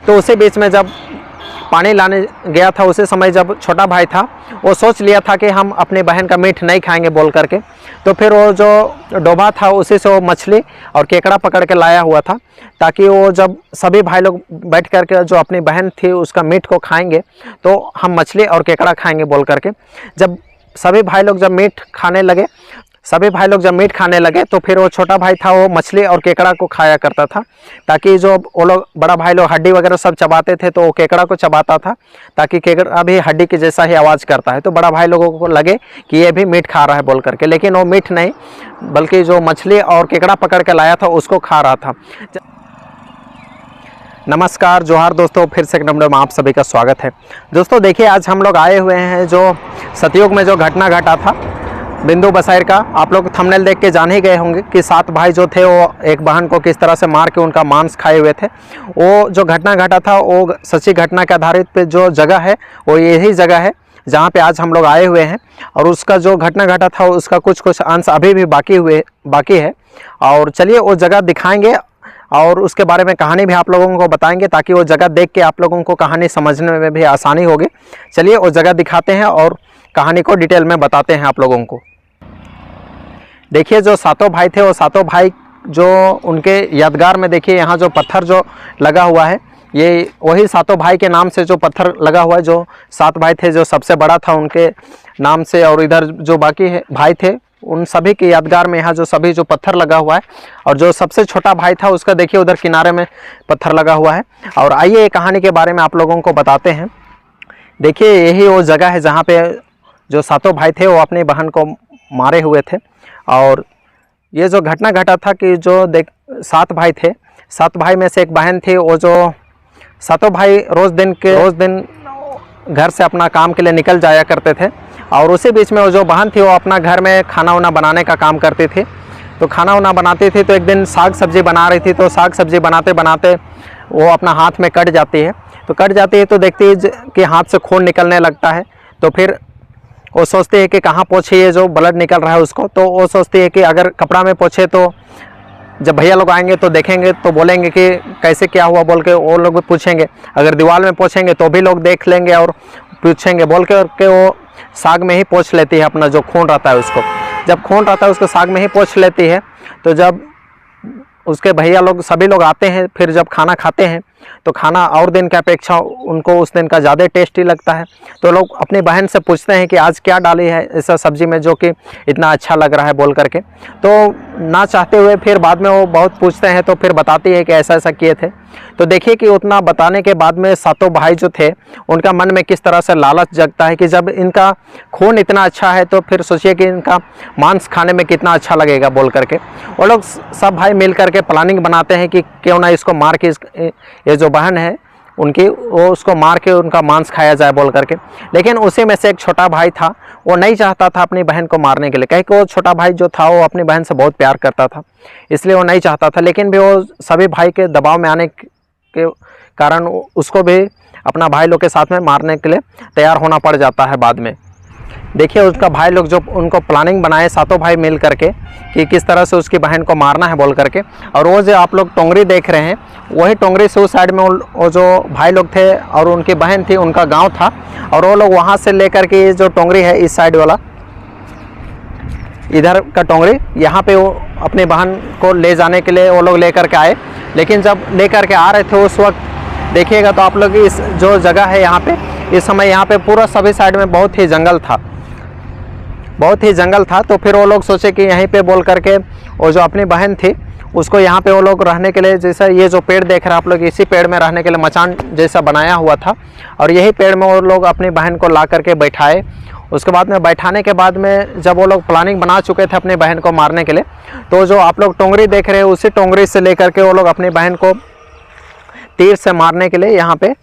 तो उसी बीच में जब पानी लाने गया था, उसी समय जब छोटा भाई था वो सोच लिया था कि हम अपनी बहन का मीट नहीं खाएंगे बोल करके, तो फिर वो जो डोबा था उसी से वो मछली और केकड़ा पकड़ के लाया हुआ था, ताकि वो जब सभी भाई लोग बैठ करके जो अपनी बहन थी उसका मीट को खाएंगे तो हम मछली और केकड़ा खाएंगे बोल करके। जब सभी भाई लोग जब मीट खाने लगे तो फिर वो छोटा भाई था वो मछली और केकड़ा को खाया करता था, ताकि जो वो लोग बड़ा भाई लोग हड्डी वगैरह सब चबाते थे तो वो केकड़ा को चबाता था, ताकि केकड़ा भी हड्डी के जैसा ही आवाज़ करता है। तो बड़ा भाई लोगों को लगे कि ये भी मीट खा रहा है बोल करके, लेकिन वो मीट नहीं बल्कि जो मछली और केकड़ा पकड़ के लाया था उसको खा रहा था। नमस्कार, जोहार दोस्तों, फिर से एक नंबर में आप सभी का स्वागत है। दोस्तों देखिए, आज हम लोग आए हुए हैं जो सतयुग में जो घटना घटा था बिंदु बसायर का। आप लोग थंबनेल देख के जान ही गए होंगे कि 7 भाई जो थे वो एक बहन को किस तरह से मार के उनका मांस खाए हुए थे। वो जो घटना घटा था वो सच्ची घटना के आधारित पे जो जगह है वो यही जगह है जहाँ पे आज हम लोग आए हुए हैं, और उसका जो घटना घटा था उसका कुछ अंश अभी भी बाकी है। और चलिए वो जगह दिखाएंगे और उसके बारे में कहानी भी आप लोगों को बताएंगे, ताकि वो जगह देख के आप लोगों को कहानी समझने में भी आसानी होगी। चलिए वो जगह दिखाते हैं और कहानी को डिटेल में बताते हैं आप लोगों को। देखिए, जो 7 भाई थे वो 7 भाई जो उनके यादगार में देखिए यहाँ जो पत्थर जो लगा हुआ है, ये वही 7 भाई के नाम से जो पत्थर लगा हुआ है। जो 7 भाई थे, जो सबसे बड़ा था उनके नाम से, और इधर जो बाकी भाई थे उन सभी के यादगार में यहाँ जो सभी जो पत्थर लगा हुआ है। और जो सबसे छोटा भाई था उसका देखिए उधर किनारे में पत्थर लगा हुआ है। और आइए ये कहानी के बारे में आप लोगों को बताते हैं। देखिए, यही वो जगह है जहाँ पे जो 7 भाई थे वो अपनी बहन को मारे हुए थे। और ये जो घटना घटा था कि जो 7 भाई थे, 7 भाई में से एक बहन थी। वो जो 7 भाई रोज़ दिन घर से अपना काम के लिए निकल जाया करते थे, और उसी बीच में वो जो बहन थी वो अपना घर में खाना वाना बनाने का काम करती थी। तो खाना वाना बनाती थी, तो एक दिन साग सब्ज़ी बना रही थी, तो साग सब्ज़ी बनाते बनाते वो अपना हाथ में कट जाती है। तो देखती है कि हाथ से खून निकलने लगता है। तो फिर वो सोचती है कि कहाँ पोंछे ये जो ब्लड निकल रहा है उसको। तो वो सोचती है कि अगर कपड़ा में पोंछे तो जब भैया लोग आएंगे तो देखेंगे तो बोलेंगे कि कैसे क्या हुआ बोल के वो लोग भी पूछेंगे। अगर दीवार में पोंछेंगे तो भी लोग देख लेंगे और पूछेंगे बोल के वो साग में ही पोंछ लेती है अपना जो खून रहता है उसको। जब खून रहता है उसको साग में ही पोंछ लेती है। तो जब उसके भैया लोग सभी लोग आते हैं, फिर जब खाना खाते हैं तो खाना और दिन की अपेक्षा उनको उस दिन का ज़्यादा टेस्टी लगता है। तो लोग अपनी बहन से पूछते हैं कि आज क्या डाली है ऐसा सब्ज़ी में जो कि इतना अच्छा लग रहा है बोल करके। तो ना चाहते हुए फिर बाद में वो बहुत पूछते हैं, तो फिर बताती है कि ऐसा ऐसा किए थे। तो देखिए कि उतना बताने के बाद में 7 भाई जो थे उनका मन में किस तरह से लालच जगता है कि जब इनका खून इतना अच्छा है तो फिर सोचिए कि इनका मांस खाने में कितना अच्छा लगेगा बोल करके। वो लोग सब भाई मिल करके प्लानिंग बनाते हैं कि क्यों ना इसको मार के ये जो बहन है उनकी वो उसको मार के उनका मांस खाया जाए बोल करके। लेकिन उसी में से एक छोटा भाई था, वो नहीं चाहता था अपनी बहन को मारने के लिए, कहीं वो छोटा भाई जो था वो अपनी बहन से बहुत प्यार करता था, इसलिए वो नहीं चाहता था। लेकिन भी वो सभी भाई के दबाव में आने के कारण उसको भी अपना भाई लोग के साथ में मारने के लिए तैयार होना पड़ जाता है बाद में। देखिए, उसका भाई लोग जो उनको प्लानिंग बनाए 7 भाई मिल करके कि किस तरह से उसकी बहन को मारना है बोल करके। और वो जो आप लोग टोंगरी देख रहे हैं, वही टोंगरी से उस साइड में वो जो भाई लोग थे और उनकी बहन थी, उनका गांव था। और वो लोग वहाँ से लेकर के ये जो टोंगरी है इस साइड वाला, इधर का टोंगरी, यहाँ पे वो अपनी बहन को ले जाने के लिए वो लोग लेकर के आए। लेकिन जब लेकर के आ रहे थे उस वक्त देखिएगा तो आप लोग इस जो जगह है यहाँ पे, इस समय यहाँ पे पूरा सभी साइड में बहुत ही जंगल था। तो फिर वो लोग सोचे कि यहीं पे बोल करके वो जो अपनी बहन थी उसको यहाँ पे वो लोग रहने के लिए, जैसा ये जो पेड़ देख रहे हैं आप लोग, इसी पेड़ में रहने के लिए मचान जैसा बनाया हुआ था। और यही पेड़ में वो लोग अपनी बहन को ला करके बैठाए। उसके बाद में बैठाने के बाद में जब वो लोग प्लानिंग बना चुके थे अपनी बहन को मारने के लिए, तो जो आप लोग टोंगरी देख रहे हैं उसी टोंगरी से लेकर के वो लोग अपनी बहन को तीर से मारने के लिए यहाँ पे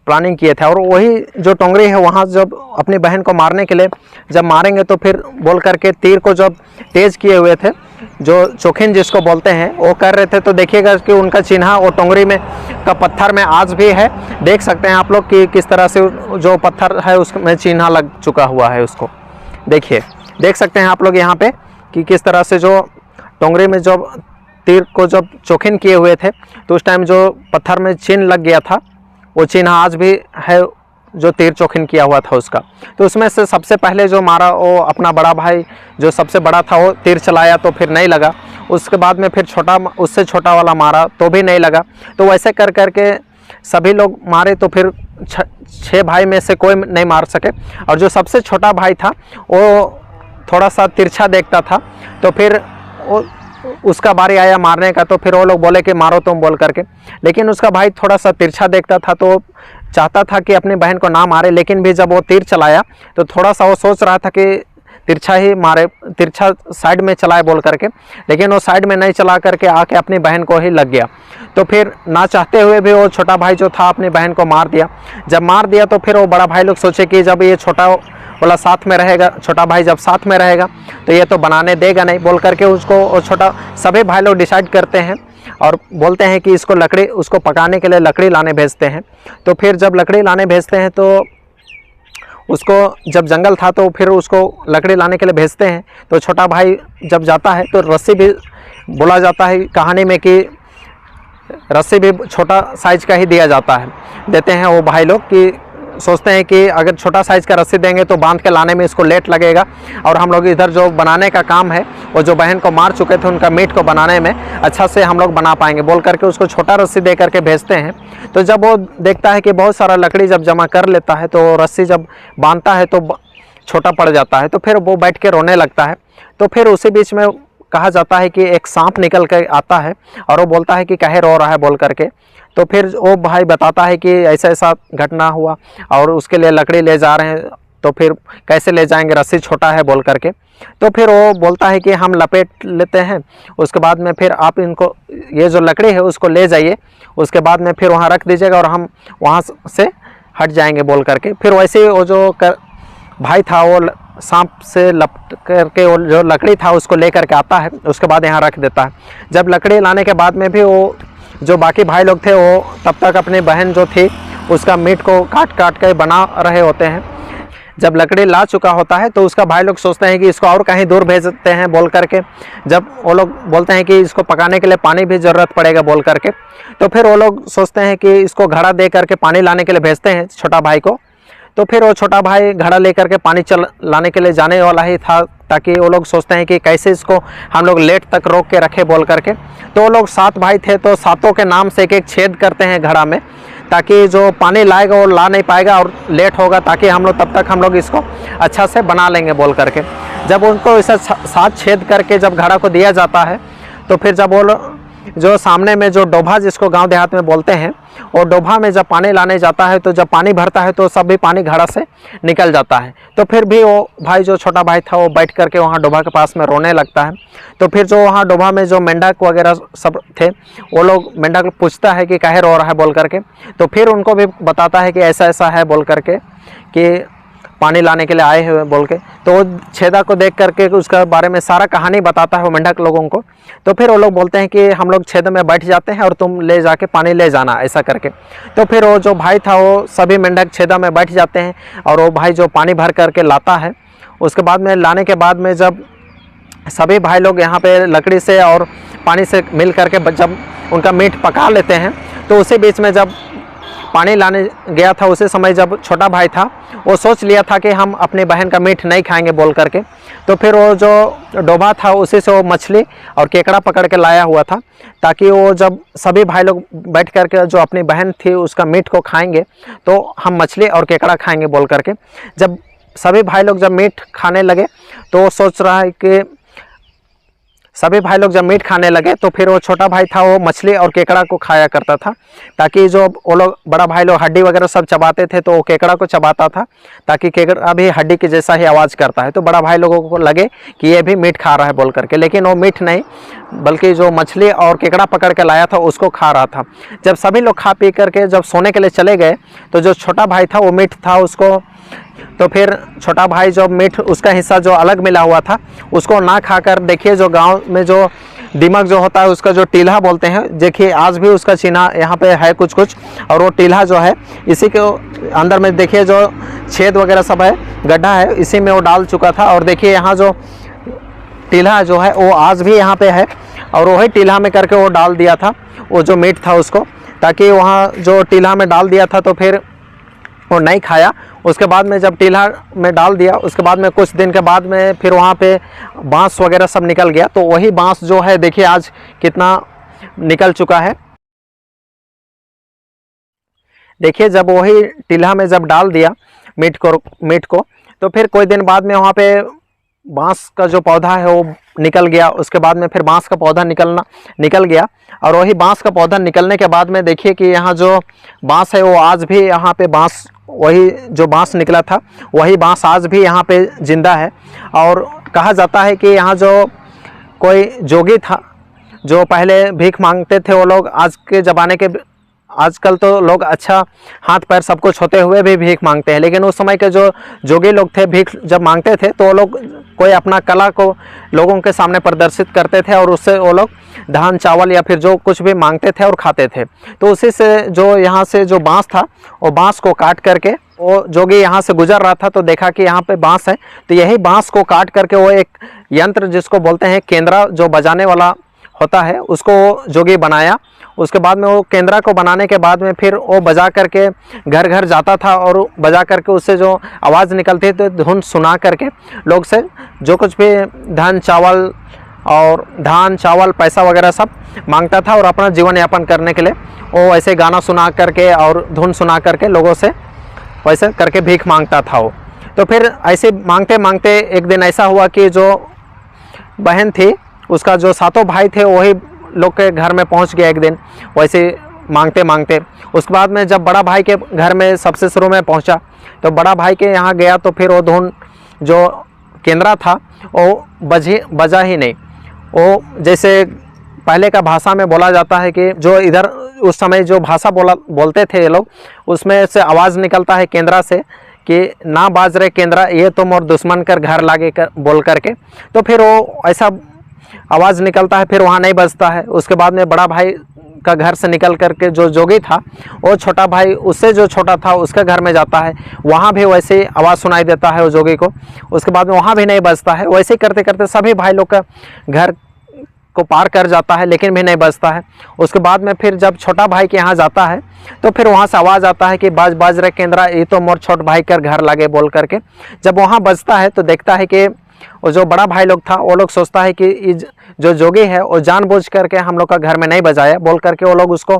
प्लानिंग किए थे। और वही जो टोंगरी है वहाँ जब अपनी बहन को मारने के लिए जब मारेंगे तो फिर बोल करके तीर को जब तेज़ किए हुए थे, जो चोखिन जिसको बोलते हैं, वो कर रहे थे। तो देखिएगा कि उनका चिन्ह वो टोंगरी में का पत्थर में आज भी है। देख सकते हैं आप लोग कि किस तरह से जो पत्थर है उसमें चिन्ह लग चुका हुआ है उसको। देखिए, देख सकते हैं आप लोग यहाँ पे कि किस तरह से जो टोंगरी में जो तीर को जब चौखिन किए हुए थे तो उस टाइम जो पत्थर में चिन्ह लग गया था, वो चिन्ह आज भी है जो तीर चौखिन किया हुआ था उसका। तो उसमें से सबसे पहले जो मारा वो अपना बड़ा भाई जो सबसे बड़ा था वो तीर चलाया तो फिर नहीं लगा। उसके बाद में फिर छोटा, उससे छोटा वाला मारा तो भी नहीं लगा। तो वैसे कर करके सभी लोग मारे तो फिर 6 भाई में से कोई नहीं मार सके। और जो सबसे छोटा भाई था वो थोड़ा सा तिरछा देखता था, तो फिर वो उसका बारी आया मारने का। तो फिर वो लोग बोले कि मारो तुम बोल करके, लेकिन उसका भाई थोड़ा सा तिरछा देखता था तो चाहता था कि अपनी बहन को ना मारे। लेकिन भी जब वो तीर चलाया तो थोड़ा सा वो सोच रहा था कि तिरछा ही मारे, तिरछा साइड में चलाए बोल करके, लेकिन वो साइड में नहीं चला करके आके अपनी बहन को ही लग गया। तो फिर ना चाहते हुए भी वो छोटा भाई जो था अपनी बहन को मार दिया। जब मार दिया तो फिर वो बड़ा भाई लोग सोचे कि जब ये छोटा वाला साथ में रहेगा, छोटा भाई जब साथ में रहेगा तो ये तो बनाने देगा नहीं बोल करके उसको छोटा सभी भाई लोग डिसाइड करते हैं और बोलते हैं कि इसको लकड़ी, उसको पकाने के लिए लकड़ी लाने भेजते हैं। तो फिर जब लकड़ी लाने भेजते हैं तो उसको, जब जंगल था तो फिर उसको लकड़ी लाने के लिए भेजते हैं। तो छोटा भाई जब जाता है तो रस्सी भी बोला जाता है कहानी में कि रस्सी भी छोटा साइज़ का ही दिया जाता है, देते हैं वो भाई लोग कि सोचते हैं कि अगर छोटा साइज़ का रस्सी देंगे तो बांध के लाने में इसको लेट लगेगा और हम लोग इधर जो बनाने का काम है वो जो बहन को मार चुके थे उनका मीट को बनाने में अच्छा से हम लोग बना पाएंगे बोल करके उसको छोटा रस्सी दे करके भेजते हैं। तो जब वो देखता है कि बहुत सारा लकड़ी जब जमा कर लेता है तो रस्सी जब बांधता है तो छोटा पड़ जाता है, तो फिर वो बैठ के रोने लगता है। तो फिर उसी बीच में कहा जाता है कि एक सांप निकल कर आता है और वो बोलता है कि काहे रो रहा है बोल करके। तो फिर वो भाई बताता है कि ऐसा ऐसा घटना हुआ और उसके लिए लकड़ी ले जा रहे हैं, तो फिर कैसे ले जाएंगे, रस्सी छोटा है बोल करके। तो फिर वो बोलता है कि हम लपेट लेते हैं, उसके बाद में फिर आप इनको, ये जो लकड़ी है उसको ले जाइए, उसके बाद में फिर वहाँ रख दीजिएगा और हम वहाँ से हट जाएंगे बोल करके। फिर वैसे ही वो जो भाई था वो सांप से लपट करके वो जो लकड़ी था उसको ले करके आता है, उसके बाद यहाँ रख देता है। जब लकड़ी लाने के बाद में भी वो जो बाकी भाई लोग थे वो तब तक अपनी बहन जो थी उसका मीट को काट काट कर बना रहे होते हैं। जब लकड़ी ला चुका होता है तो उसका भाई लोग सोचते हैं कि इसको और कहीं दूर भेजते हैं बोल करके। जब वो लोग बोलते हैं कि इसको पकाने के लिए पानी भी ज़रूरत पड़ेगा बोल करके, तो फिर वो लोग सोचते हैं कि इसको घड़ा दे करके पानी लाने के लिए भेजते हैं छोटा भाई को। तो फिर वो छोटा भाई घड़ा लेकर के पानी लाने के लिए जाने वाला ही था, ताकि वो लोग सोचते हैं कि कैसे इसको हम लोग लेट तक रोक के रखे बोल करके। तो वो लोग 7 भाई थे तो सातों के नाम से एक एक छेद करते हैं घड़ा में, ताकि जो पानी लाएगा वो ला नहीं पाएगा और लेट होगा, ताकि हम लोग तब तक हम लोग इसको अच्छा से बना लेंगे बोल करके। जब उनको ऐसा 7 छेद करके जब घड़ा को दिया जाता है तो फिर जब वो जो सामने में जो डोभा जिसको गांव देहात में बोलते हैं, और डोभा में जब पानी लाने जाता है तो जब पानी भरता है तो सब भी पानी घड़ा से निकल जाता है। तो फिर भी वो भाई जो छोटा भाई था वो बैठ करके वहाँ डोभा के पास में रोने लगता है। तो फिर जो वहाँ डोभा में जो मेंढक वगैरह सब थे वो लोग, मेंढक पूछता है कि काहे रो रहा है बोल करके। तो फिर उनको भी बताता है कि ऐसा ऐसा है बोल करके कि पानी लाने के लिए आए हुए बोल के। तो वो छेदा को देख करके उसका बारे में सारा कहानी बताता है वो मेंढक लोगों को। तो फिर वो लोग बोलते हैं कि हम लोग छेद में बैठ जाते हैं और तुम ले जाके पानी ले जाना, ऐसा करके। तो फिर वो जो भाई था वो सभी मेंढक छेदा में बैठ जाते हैं और वो भाई जो पानी भर करके लाता है, उसके बाद में लाने के बाद में जब सभी भाई लोग यहाँ पे लकड़ी से और पानी से मिल करके जब उनका मीट पका लेते हैं, तो उसी बीच में जब पानी लाने गया था उसी समय जब छोटा भाई था वो सोच लिया था कि हम अपनी बहन का मीट नहीं खाएंगे बोल करके। तो फिर वो जो डोभा था उसी से वो मछली और केकड़ा पकड़ के लाया हुआ था, ताकि वो जब सभी भाई लोग बैठ करके जो अपनी बहन थी उसका मीट को खाएंगे तो हम मछली और केकड़ा खाएंगे बोल करके। जब सभी भाई लोग जब मीट खाने लगे तो वो सोच रहा है कि सभी भाई लोग जब मीट खाने लगे तो फिर वो छोटा भाई था वो मछली और केकड़ा को खाया करता था, ताकि जो वो लोग बड़ा भाई लोग हड्डी वगैरह सब चबाते थे तो वो केकड़ा को चबाता था, ताकि केकड़ा भी हड्डी की जैसा ही आवाज़ करता है। तो बड़ा भाई लोगों को लगे कि ये भी मीट खा रहा है बोल करके, लेकिन वो मीट नहीं बल्कि जो मछली और केकड़ा पकड़ के लाया था उसको खा रहा था। जब सभी लोग खा पी करके जब सोने के लिए चले गए तो जो छोटा भाई था वो मीट था उसको, तो फिर छोटा भाई जो मीट उसका हिस्सा जो अलग मिला हुआ था उसको ना खाकर, देखिए जो गांव में जो दिमाग जो होता है उसका जो टील्हा बोलते हैं, देखिए आज भी उसका चिन्ह यहाँ पे है कुछ कुछ, और वो टील्हा जो है इसी के अंदर में देखिए जो छेद वगैरह सब है, गड्ढा है, इसी में वो डाल चुका था। और देखिए यहाँ जो टीला जो है वो आज भी यहाँ पे है, और वही टीला में करके वो डाल दिया था वो जो मीट था उसको, ताकि वहाँ जो टीला में डाल दिया था तो फिर वो नहीं खाया। उसके बाद में जब टीला में डाल दिया, उसके बाद में कुछ दिन के बाद में फिर वहाँ पे बांस वगैरह सब निकल गया। तो वही बांस जो है देखिए आज कितना निकल चुका है। देखिए जब वही टीला में जब डाल दिया मीट को तो फिर कोई दिन बाद में वहाँ पे बांस का जो पौधा है वो निकल गया। उसके बाद में फिर बांस का पौधा निकल गया, और वही बांस का पौधा निकलने के बाद में देखिए कि यहाँ जो बांस है वो आज भी यहाँ पे बांस, वही जो बांस निकला था वही बांस आज भी यहाँ पे जिंदा है। और कहा जाता है कि यहाँ जो कोई जोगी था जो पहले भीख मांगते थे, वो लोग आज के ज़माने के, आजकल तो लोग अच्छा हाथ पैर सब कुछ होते हुए भी भीख मांगते हैं, लेकिन उस समय के जो जोगी लोग थे भीख जब मांगते थे तो वो लोग कोई अपना कला को लोगों के सामने प्रदर्शित करते थे, और उससे वो लोग धान चावल या फिर जो कुछ भी मांगते थे और खाते थे। तो उसी से जो यहाँ से जो बांस था वो बांस को काट करके वो जोगी यहाँ से गुजर रहा था तो देखा कि यहाँ पे बांस है, तो यही बांस को काट करके वो एक यंत्र जिसको बोलते हैं केंद्रा, जो बजाने वाला होता है, उसको जोगी बनाया। उसके बाद में वो केंद्रा को बनाने के बाद में फिर वो बजा करके घर घर जाता था, और बजा करके उससे जो आवाज़ निकलती थी तो धुन सुना करके लोग से जो कुछ भी धान चावल पैसा वगैरह सब मांगता था, और अपना जीवन यापन करने के लिए वो ऐसे गाना सुना करके और धुन सुना करके लोगों से वैसे करके भीख मांगता था वो। तो फिर ऐसे मांगते मांगते एक दिन ऐसा हुआ कि जो बहन थी उसका जो सातों भाई थे वही लोग के घर में पहुंच गया एक दिन वैसे मांगते मांगते। उसके बाद में जब बड़ा भाई के घर में सबसे शुरू में पहुंचा तो बड़ा भाई के यहाँ गया तो फिर वो धुन जो केंद्रा था वो बजा ही नहीं। वो जैसे पहले का भाषा में बोला जाता है कि जो इधर उस समय जो भाषा बोलते थे ये लोग, उसमें से आवाज़ निकलता है केंद्रा से कि ना बाज रहे केंद्रा, ये तुम और दुश्मन कर घर लागे कर बोल करके। तो फिर वो ऐसा आवाज़ निकलता है, फिर वहाँ नहीं बजता है। उसके बाद में बड़ा भाई का घर से निकल करके जो जोगी था वो छोटा भाई उससे जो छोटा था उसके घर में जाता है, वहाँ भी वैसे आवाज़ सुनाई देता है वो जोगी को। उसके बाद में वहाँ भी नहीं बजता है। वैसे ही करते करते सभी भाई लोग का घर को पार कर जाता है, लेकिन भी नहीं बजता है। उसके बाद में फिर जब छोटा भाई के यहाँ जाता है तो फिर वहाँ से आवाज़ आता है कि बाज रहे केंद्रा, ये तो मोर छोट भाई कर घर लागे बोल करके। जब वहाँ बजता है तो देखता है कि वो जो बड़ा भाई लोग था वो लोग सोचता है कि जो जोगी है वो जानबूझ करके हम लोग का घर में नहीं बजाया बोल करके वो लोग उसको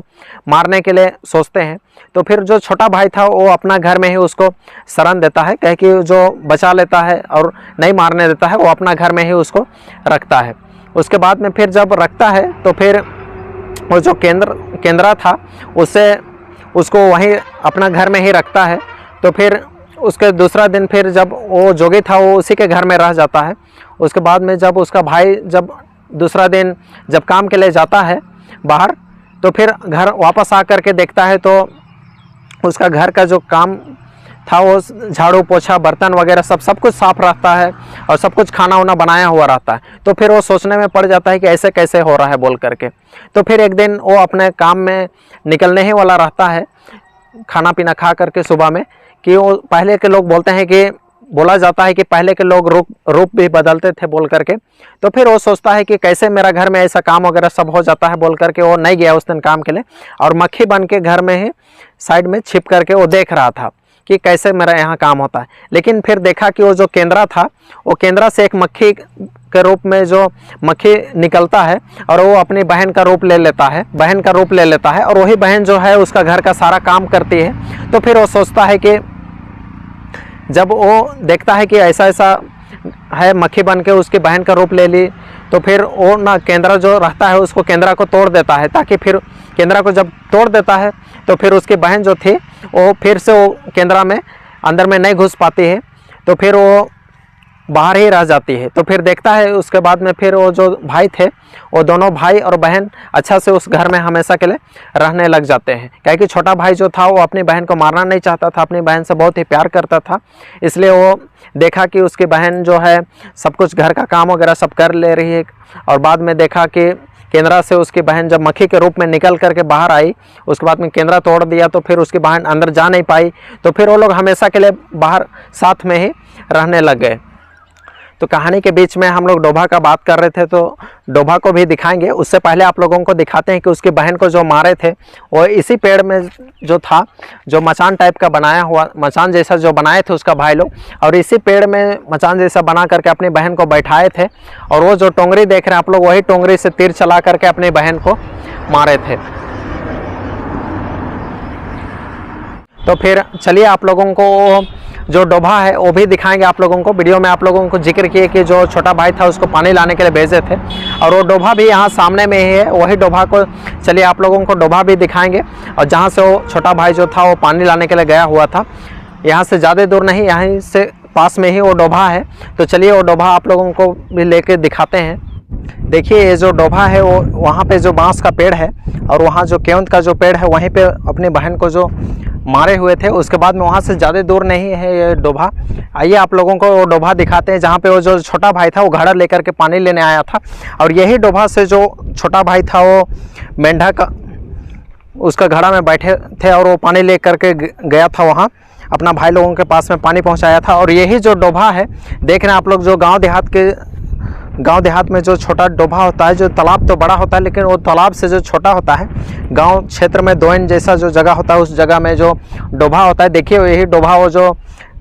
मारने के लिए सोचते हैं। तो फिर जो छोटा भाई था वो अपना घर में ही उसको शरण देता है, कह कि जो बचा लेता है और नहीं मारने देता है वो अपना घर में ही उसको रखता है। उसके बाद में फिर जब रखता है तो फिर वो जो केंद्रा था उसको वहीं अपना घर में ही रखता है। तो फिर उसके दूसरा दिन फिर जब वो जोगी था वो उसी के घर में रह जाता है। उसके बाद में जब उसका भाई जब दूसरा दिन जब काम के लिए जाता है बाहर, तो फिर घर वापस आ कर के देखता है तो उसका घर का जो काम था वो झाड़ू पोछा बर्तन वगैरह सब कुछ साफ रहता है और सब कुछ खाना वाना बनाया हुआ रहता है। तो फिर वो सोचने में पड़ जाता है कि ऐसे कैसे हो रहा है बोल करके। तो फिर एक दिन वो अपने काम में निकलने ही वाला रहता है खाना पीना खा करके सुबह में, कि वो पहले के लोग बोलते हैं कि बोला जाता है कि पहले के लोग रूप भी बदलते थे बोल करके। तो फिर वो सोचता है कि कैसे मेरा घर में ऐसा काम वगैरह सब हो जाता है बोल करके वो नहीं गया उस दिन काम के लिए, और मक्खी बन के घर में ही साइड में छिप करके वो देख रहा था कि कैसे मेरा यहाँ काम होता है। लेकिन फिर देखा कि वो जो केंद्रा था वो केंद्रा से एक मक्खी के रूप में जो मक्खी निकलता है और वो अपनी बहन का रूप ले लेता है और वही बहन जो है उसका घर का सारा काम करती है। तो फिर वो सोचता है कि जब वो देखता है कि ऐसा है मक्खी बन के उसकी बहन का रूप ले ली, तो फिर वो ना केंद्रा जो रहता है उसको केंद्रा को तोड़ देता है, ताकि फिर केंद्रा को जब तोड़ देता है तो फिर उसकी बहन जो थी वो फिर से वो केंद्रा में अंदर में नहीं घुस पाती है, तो फिर वो बाहर ही रह जाती है। तो फिर देखता है उसके बाद में फिर वो जो भाई थे वो दोनों भाई और बहन अच्छा से उस घर में हमेशा के लिए रहने लग जाते हैं, क्योंकि छोटा भाई जो था वो अपनी बहन को मारना नहीं चाहता था, अपनी बहन से बहुत ही प्यार करता था। इसलिए वो देखा कि उसकी बहन जो है सब कुछ घर का काम वगैरह सब कर ले रही है, और बाद में देखा कि केंद्रा से उसकी बहन जब मक्खी के रूप में निकल करके बाहर आई, उसके बाद में केंद्रा तोड़ दिया तो फिर उसकी बहन अंदर जा नहीं पाई। तो फिर वो लोग हमेशा के लिए बाहर साथ में ही रहने लग गए। तो कहानी के बीच में हम लोग डोभा का बात कर रहे थे, तो डोभा को भी दिखाएंगे। उससे पहले आप लोगों को दिखाते हैं कि उसकी बहन को जो मारे थे वो इसी पेड़ में जो था, जो मचान टाइप का बनाया हुआ, मचान जैसा जो बनाए थे उसका भाई लोग, और इसी पेड़ में मचान जैसा बना करके अपनी बहन को बैठाए थे। और वो जो टोंगरी देख रहे हैं आप लोग, वही टोंगरी से तीर चला करके अपनी बहन को मारे थे। तो फिर चलिए आप लोगों को जो डोभा है वो भी दिखाएंगे आप लोगों को। वीडियो में आप लोगों को जिक्र किए कि जो छोटा भाई था उसको पानी लाने के लिए भेजे थे, और वो डोभा भी यहाँ सामने में ही है। वही डोभा को चलिए आप लोगों को डोभा भी दिखाएंगे, और जहाँ से वो छोटा भाई जो था वो पानी लाने के लिए गया हुआ था, यहाँ से ज़्यादा दूर नहीं, यहीं से पास में ही वो डोभा है। तो चलिए वो डोभा आप लोगों को भी लेके दिखाते हैं। देखिए ये जो डोभा है वो वहाँ पे जो बांस का पेड़ है, और वहाँ जो केवंत का जो पेड़ है वहीं पे अपनी बहन को जो मारे हुए थे, उसके बाद में वहाँ से ज़्यादा दूर नहीं है ये डोभा। आइए आप लोगों को वो डोभा दिखाते हैं जहाँ पे वो जो छोटा भाई था वो घड़ा लेकर के पानी लेने आया था। और यही डोभा से जो छोटा भाई था वो मेंढा का उसका घड़ा में बैठे थे, और वो पानी ले करके गया था, वहाँ अपना भाई लोगों के पास में पानी पहुँचाया था। और यही जो डोभा है देख रहे हैं आप लोग, जो गांव देहात में जो छोटा डोभा होता है, जो तालाब तो बड़ा होता है लेकिन वो तालाब से जो छोटा होता है, गांव क्षेत्र में दोइन जैसा जो जगह होता है उस जगह में जो डोभा होता है, देखिए यही डोभा वो जो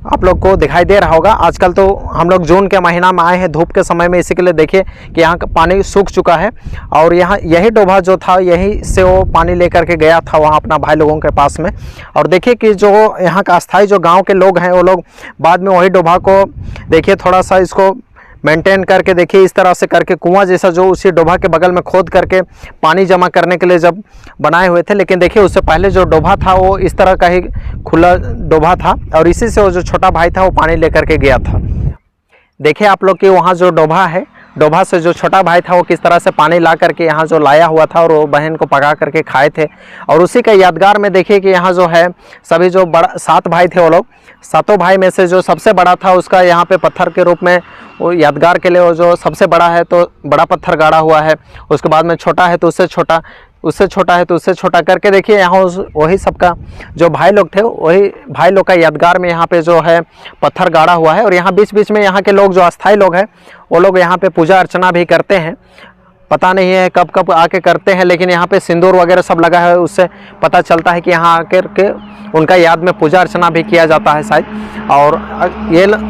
आप लोग को दिखाई दे रहा होगा। आजकल तो हम लोग जून के महीना में आए हैं, धूप के समय में, इसी के लिए देखिए कि यहाँ का पानी सूख चुका है। और यहाँ यही डोभा जो था यहीं से वो पानी लेकर के गया था वहाँ अपना भाई लोगों के पास में। और देखिए कि जो यहाँ का अस्थाई जो गाँव के लोग हैं वो लोग बाद में वही डोभा को देखिए थोड़ा सा इसको मेंटेन करके, देखिए इस तरह से करके कुआं जैसा जो उसी डोभा के बगल में खोद करके पानी जमा करने के लिए जब बनाए हुए थे। लेकिन देखिए उससे पहले जो डोभा था वो इस तरह का ही खुला डोभा था, और इसी से वो जो छोटा भाई था वो पानी लेकर के गया था। देखिए आप लोग कि वहाँ जो डोभा है, डोभा से जो छोटा भाई था वो किस तरह से पानी ला करके यहाँ जो लाया हुआ था, और वो बहन को पका करके खाए थे। और उसी का यादगार में देखिए कि यहाँ जो है सभी जो बड़ा 7 भाई थे, वो लोग 7 भाई में से जो सबसे बड़ा था उसका यहाँ पे पत्थर के रूप में वो यादगार के लिए वो जो सबसे बड़ा है तो बड़ा पत्थर गाड़ा हुआ है। उसके बाद में छोटा है तो उससे छोटा, उससे छोटा है तो उससे छोटा करके देखिए यहाँ वही सबका जो भाई लोग थे वही भाई लोग का यादगार में यहाँ पे जो है पत्थर गाड़ा हुआ है। और यहाँ बीच बीच में यहाँ के लोग जो अस्थाई लोग हैं वो लोग यहाँ पे पूजा अर्चना भी करते हैं। पता नहीं है कब कब आके करते हैं, लेकिन यहाँ पे सिंदूर वगैरह सब लगा है, उससे पता चलता है कि यहाँ आकर के उनका याद में पूजा अर्चना भी किया जाता है शायद। और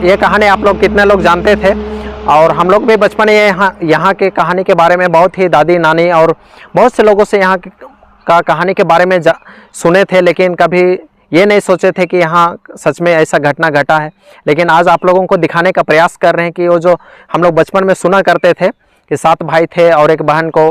ये कहानी आप लोग कितने लोग जानते थे, और हम लोग भी बचपन में यहाँ के कहानी के बारे में बहुत ही दादी नानी और बहुत से लोगों से यहाँ का कहानी के बारे में सुने थे, लेकिन कभी ये नहीं सोचे थे कि यहाँ सच में ऐसा घटना घटा है। लेकिन आज आप लोगों को दिखाने का प्रयास कर रहे हैं कि वो जो हम लोग बचपन में सुना करते थे कि 7 भाई थे और एक बहन को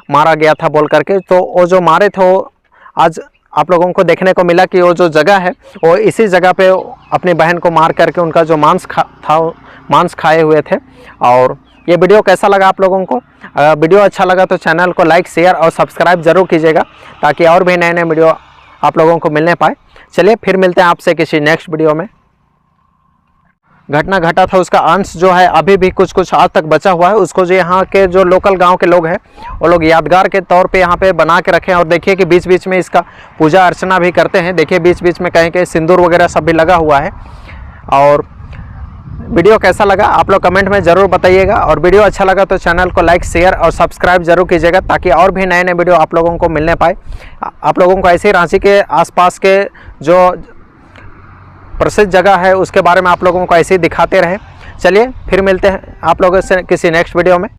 मारा गया था बोल करके, तो वो जो मारे थे वो आज आप लोगों को देखने को मिला कि वो जो जगह है वो इसी जगह पे अपनी बहन को मार करके उनका जो मांस खाए हुए थे। और ये वीडियो कैसा लगा आप लोगों को? वीडियो अच्छा लगा तो चैनल को लाइक शेयर और सब्सक्राइब ज़रूर कीजिएगा, ताकि और भी नए नए वीडियो आप लोगों को मिलने पाए। चलिए फिर मिलते हैं आपसे किसी नेक्स्ट वीडियो में। घटना घटा था उसका अंश जो है अभी भी कुछ कुछ आज तक बचा हुआ है, उसको जो यहाँ के जो लोकल गांव के लोग हैं वो लोग यादगार के तौर पे यहाँ पे बना के रखे हैं। और देखिए कि बीच बीच में इसका पूजा अर्चना भी करते हैं। देखिए बीच बीच में कहीं कहीं सिंदूर वगैरह सब भी लगा हुआ है। और वीडियो कैसा लगा आप लोग कमेंट में ज़रूर बताइएगा, और वीडियो अच्छा लगा तो चैनल को लाइक शेयर और सब्सक्राइब जरूर कीजिएगा, ताकि और भी नए नए वीडियो आप लोगों को मिलने पाए। आप लोगों को ऐसे ही रांची के आसपास के जो प्रसिद्ध जगह है उसके बारे में आप लोगों को ऐसे ही दिखाते रहे। चलिए फिर मिलते हैं आप लोगों से किसी नेक्स्ट वीडियो में।